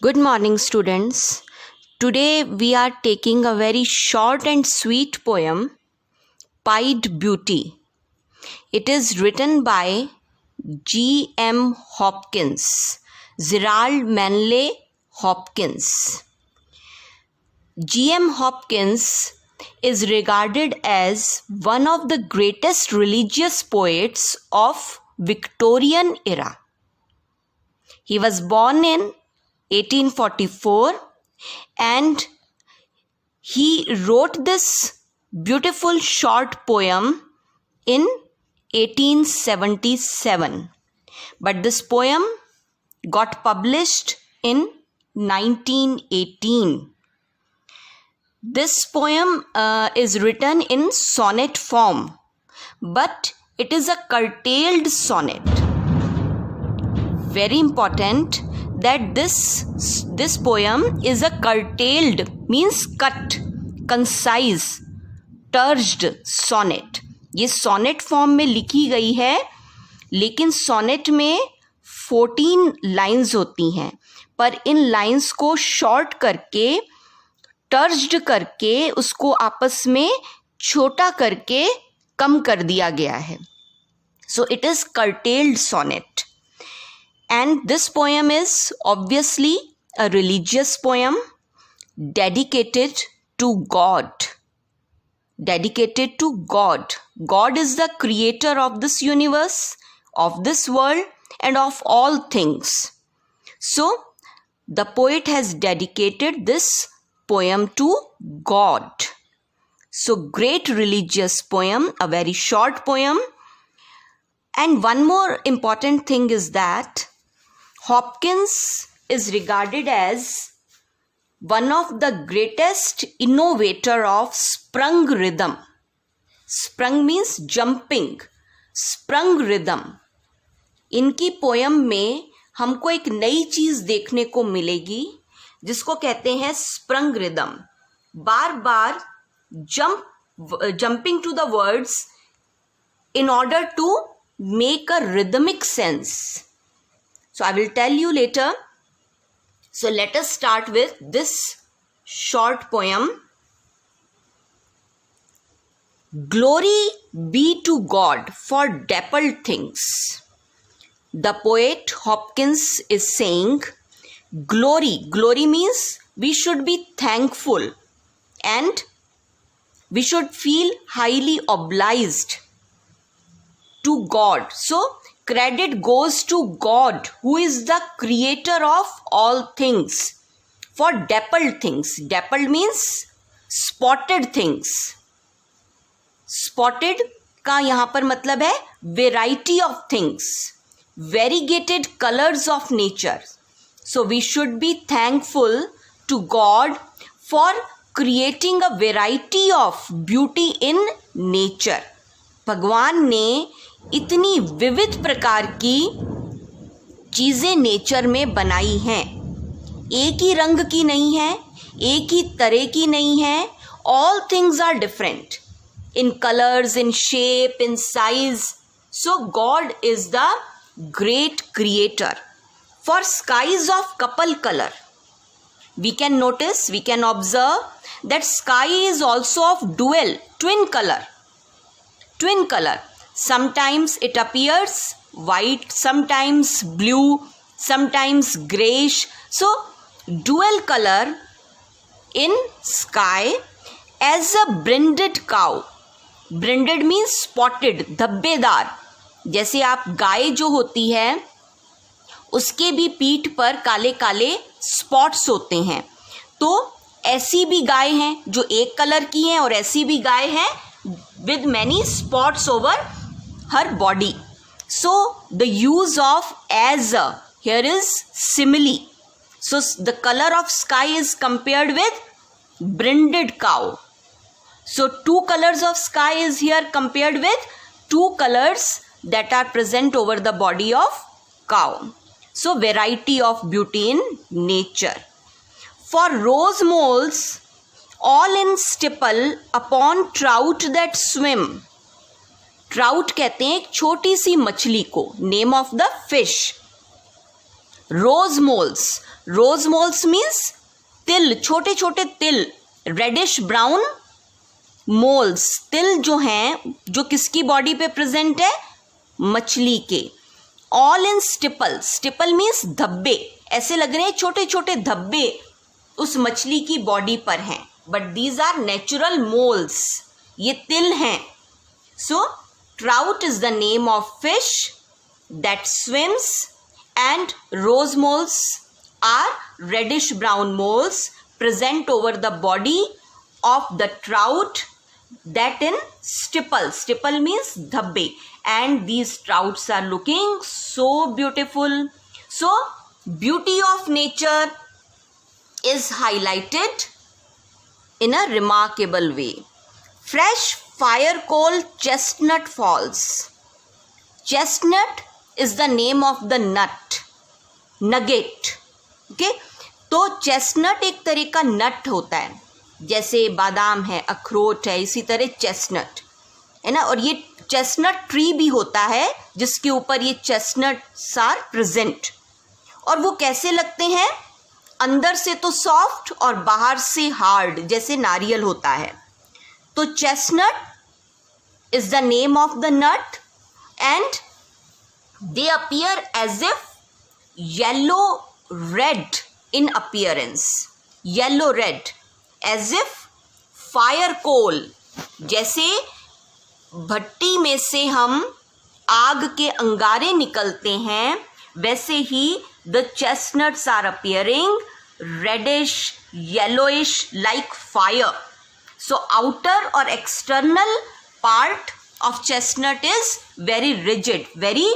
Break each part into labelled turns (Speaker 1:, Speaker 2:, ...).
Speaker 1: Good morning, students. Today we are taking a very short and sweet poem, Pied Beauty. It is written by G. M. Hopkins, Gerald Manley Hopkins. G. M. Hopkins is regarded as one of the greatest religious poets of Victorian era. He was born in 1844 and he wrote this beautiful short poem in 1877, but this poem got published in 1918. This poem is written in sonnet form, but it is a curtailed sonnet. Very important that this poem is a curtailed, means cut, concise, terged sonnet. ये sonnet form में लिखी गई है, लेकिन sonnet में 14 lines होती हैं, पर इन lines को short करके, terged करके, उसको आपस में छोटा करके कम कर दिया गया है. So it is curtailed sonnet. And this poem is obviously a religious poem dedicated to God. Dedicated to God. God is the creator of this universe, of this world, and of all things. So, the poet has dedicated this poem to God. So, great religious poem, a very short poem. And one more important thing is that Hopkins is regarded as one of the greatest innovator of sprung rhythm. Sprung means jumping. Sprung rhythm. इनकी poem में हमको एक नई चीज देखने को मिलेगी जिसको कहते हैं sprung rhythm. Bar bar jumping to the words in order to make a rhythmic sense. So I will tell you later. So let us start with this short poem. Glory be to God for dappled things. The poet Hopkins is saying, glory means we should be thankful and we should feel highly obliged to God. So credit goes to God, who is the creator of all things, for dappled things. Dappled means spotted things. Spotted का यहाँ पर मतलब है variety of things, variegated colors of nature. So we should be thankful to God for creating a variety of beauty in nature. भगवान ने इतनी विविध प्रकार की चीजें नेचर में बनाई हैं. एक ही रंग की नहीं है, एक ही तरह की नहीं है. All things are different in colors, in shape, in size. So God is the great creator. For skies of couple color, we can notice, we can observe that sky is also of dual, twin color. Twin color. Sometimes it appears white, sometimes blue, sometimes grayish. So, dual color in sky as a brinded cow. Brinded means spotted, धब्बेदार. जैसे आप गाय जो होती है उसके भी पीठ पर काले काले स्पॉट्स होते हैं. तो ऐसी भी गाय हैं जो एक कलर की हैं और ऐसी भी गाय हैं with many spots over her body. So the use of as here is simile. So the color of sky is compared with brinded cow. So two colors of sky is here compared with two colors that are present over the body of cow. So variety of beauty in nature. For rose moles all in stipple upon trout that swim. Trout कहते हैं एक छोटी सी मछली को, name of the fish. Rose moles, rose moles means तिल, छोटे छोटे तिल, रेडिश ब्राउन मोल्स, तिल जो हैं, जो किसकी बॉडी पे प्रेजेंट है, मछली के। All in steeple, steeple means धब्बे, ऐसे लग रहे हैं छोटे छोटे धब्बे उस मछली की बॉडी पर हैं, but these are natural moles, ये तिल हैं। So trout is the name of fish that swims and rose moles are reddish brown moles present over the body of the trout that in stipple. Stipple means dhabbe, and these trouts are looking so beautiful. So beauty of nature is highlighted in a remarkable way. Fresh fire coal chestnut falls. Chestnut is the name of the nut, nugget. Okay, तो chestnut एक तरह का नट होता है, जैसे बादाम है, अखरोट है, इसी तरह चेस्टनट है ना। और ये चेस्टनट ट्री भी होता है जिसके ऊपर ये चेस्टनट्स आर प्रेजेंट। और वो कैसे लगते हैं, अंदर से तो सॉफ्ट और बाहर से हार्ड, जैसे नारियल होता है। तो chestnut is the name of the nut and they appear as if yellow red in appearance, yellow red, as if fire coal, जैसे भट्टी में से हम आग के अंगारे निकलते हैं, वैसे ही the chestnuts are appearing reddish, yellowish like fire. So outer or external part of chestnut is very rigid, very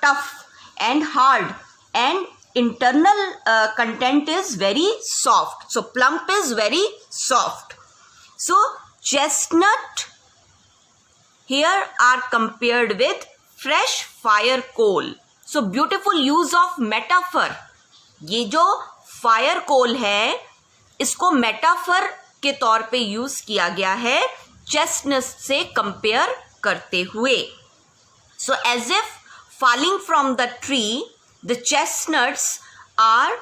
Speaker 1: tough and hard, and internal content is very soft. So plump is very soft. So chestnut here are compared with fresh fire coal. So beautiful use of metaphor. ये जो fire coal है, इसको metaphor के तौर पे use किया गया है chestnut से compare करते हुए. So as if falling from the tree, the chestnuts are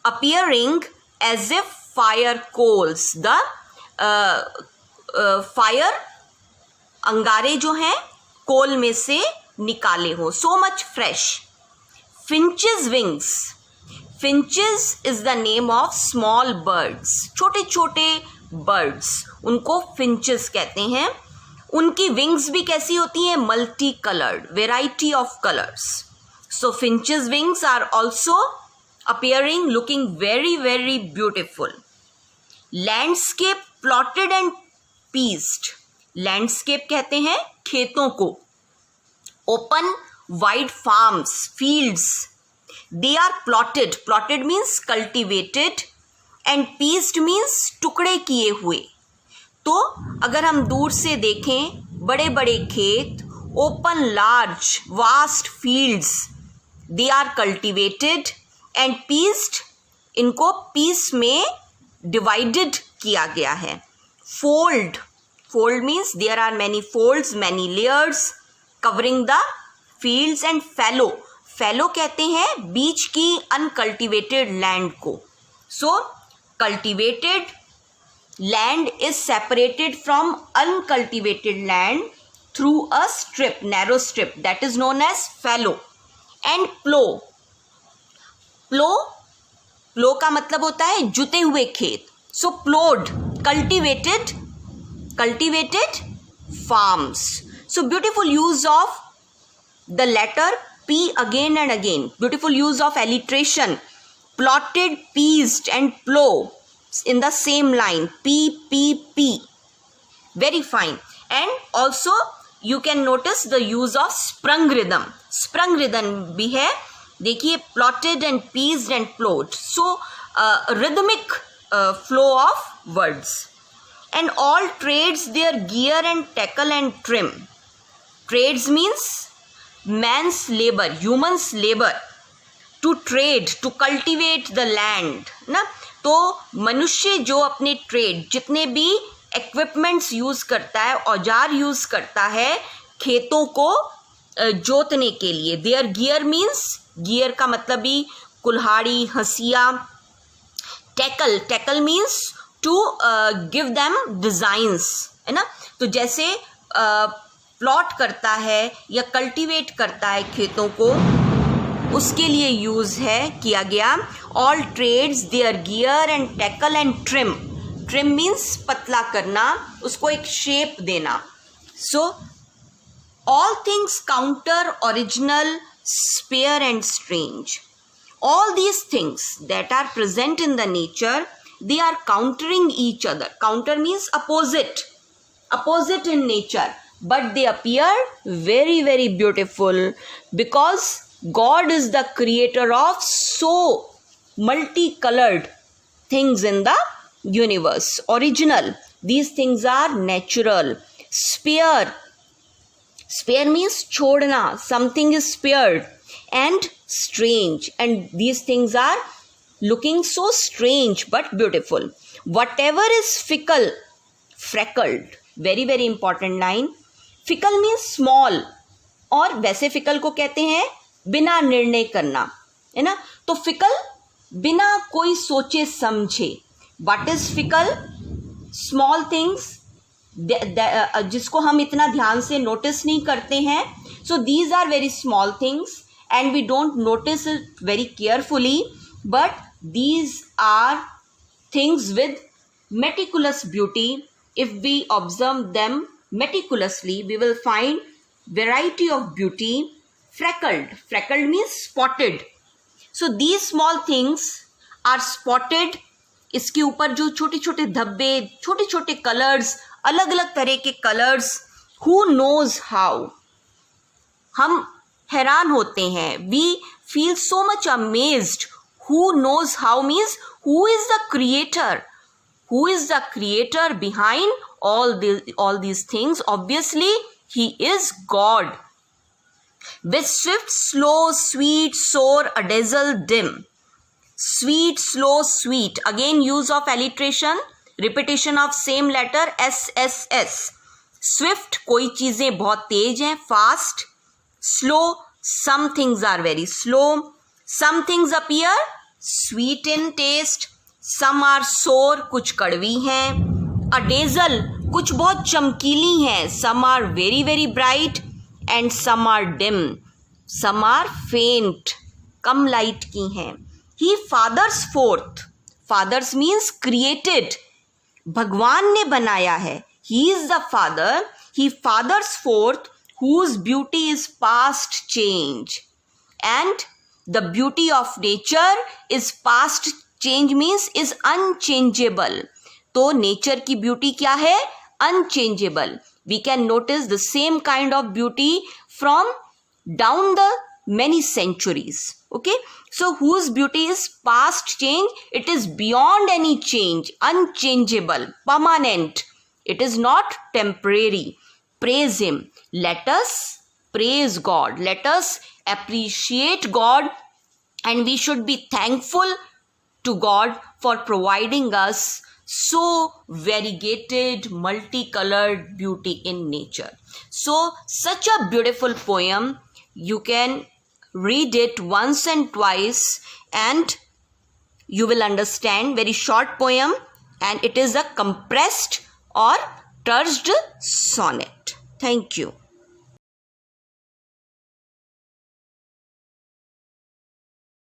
Speaker 1: appearing as if fire coals. The fire अंगारे जो हैं कोल में से निकाले हो. So much fresh. Finches wings. Finches is the name of small birds. छोटे छोटे birds, उनको finches कहते हैं. उनकी wings भी कैसी होती हैं, multi coloured, variety of colors. So finches wings are also appearing looking very very beautiful. Landscape plotted and pieced. Landscape कहते हैं खेतों को. Open wide farms, fields. They are plotted. Plotted means cultivated and pieced means टुकड़े किए हुए. तो अगर हम दूर से देखें, बड़े बड़े खेत, open large vast fields, they are cultivated and pieced, इनको piece में divided किया गया है. Fold, fold means there are many folds, many layers covering the fields. and fallow, fallow कहते हैं बीच की uncultivated land को. So cultivated land is separated from uncultivated land through a strip, narrow strip, that is known as fallow. And plow, plow, plow का मतलब होता है जुते हुए खेत. So plowed, cultivated, cultivated farms. So beautiful use of the letter P again and again. Beautiful use of alliteration. Plotted, pieced and plow in the same line. P, P, P. Very fine. And also you can notice the use of sprung rhythm. Sprung rhythm भी है, देखिए plotted and pieced and plowed. So rhythmic flow of words. And all trades their gear and tackle and trim. Trades means man's labor, human's labor. To trade, to cultivate the land, ना. तो मनुष्य जो अपने trade, जितने भी equipments use करता है, औजार यूज करता है खेतों को जोतने के लिए. देयर गियर मीन्स, गियर का मतलब भी कुल्हाड़ी, हंसिया. Tackle means to give them designs, है ना. तो जैसे प्लॉट करता है या कल्टीवेट करता है खेतों को, उसके लिए यूज है किया गया. All trades their gear and tackle and trim. Trim means पतला करना, उसको एक शेप देना. सो all things counter, original, spare and strange. All these things that are present in the nature, they are countering each other. Counter means opposite in nature, but they appear very, very beautiful because God is the creator of so multicolored things in the universe. Original, these things are natural. Spare means छोड़ना, something is spared. And strange, and these things are looking so strange but beautiful. Whatever is fickle, freckled, very very important line. Fickle means small, और वैसे fickle को कहते हैं बिना निर्णय करना, है ना. तो fickle बिना कोई सोचे समझे. What is fickle? Small things जिसको हम इतना ध्यान से नोटिस नहीं करते हैं. So these are very small things and we don't notice it very carefully, but these are things with meticulous beauty. If we observe them meticulously, we will find variety of beauty. Freckled means spotted. So these small things are spotted. इसके ऊपर जो छोटे छोटे धब्बे, छोटे छोटे colours, अलग अलग तरह के कलर्स. Who knows how. हम हैरान होते हैं. We feel so much amazed. Who knows how means who is the creator. Who is the creator behind all these things? Obviously, he is God. With swift, slow, sweet, soar, a dazzle dim. Sweet, slow, sweet. Again, use of alliteration. Repetition of same letter SSS. Swift, कोई चीजें बहुत तेज हैं, fast. Slow, some things are very slow. Some things appear sweet in taste. Some are sour, कुछ कड़वी हैं. A dazzle, कुछ बहुत चमकीली हैं. Some are very very bright and some are dim. Some are faint, come light की हैं. He fathers forth. Fathers means created. भगवान ने बनाया है. He is the father. He fathers forth whose beauty is past change. And the beauty of nature is past change means is unchangeable. तो nature की beauty क्या है? Unchangeable. We can notice the same kind of beauty from down the many centuries. Okay, so whose beauty is past change? It is beyond any change, unchangeable, permanent. It is not temporary. Praise him. Let us praise God. Let us appreciate God, and we should be thankful to God for providing us so variegated, multicolored beauty in nature. So such a beautiful poem. You can read it once and twice and you will understand. Very short poem, and it is a compressed or terced sonnet. Thank you.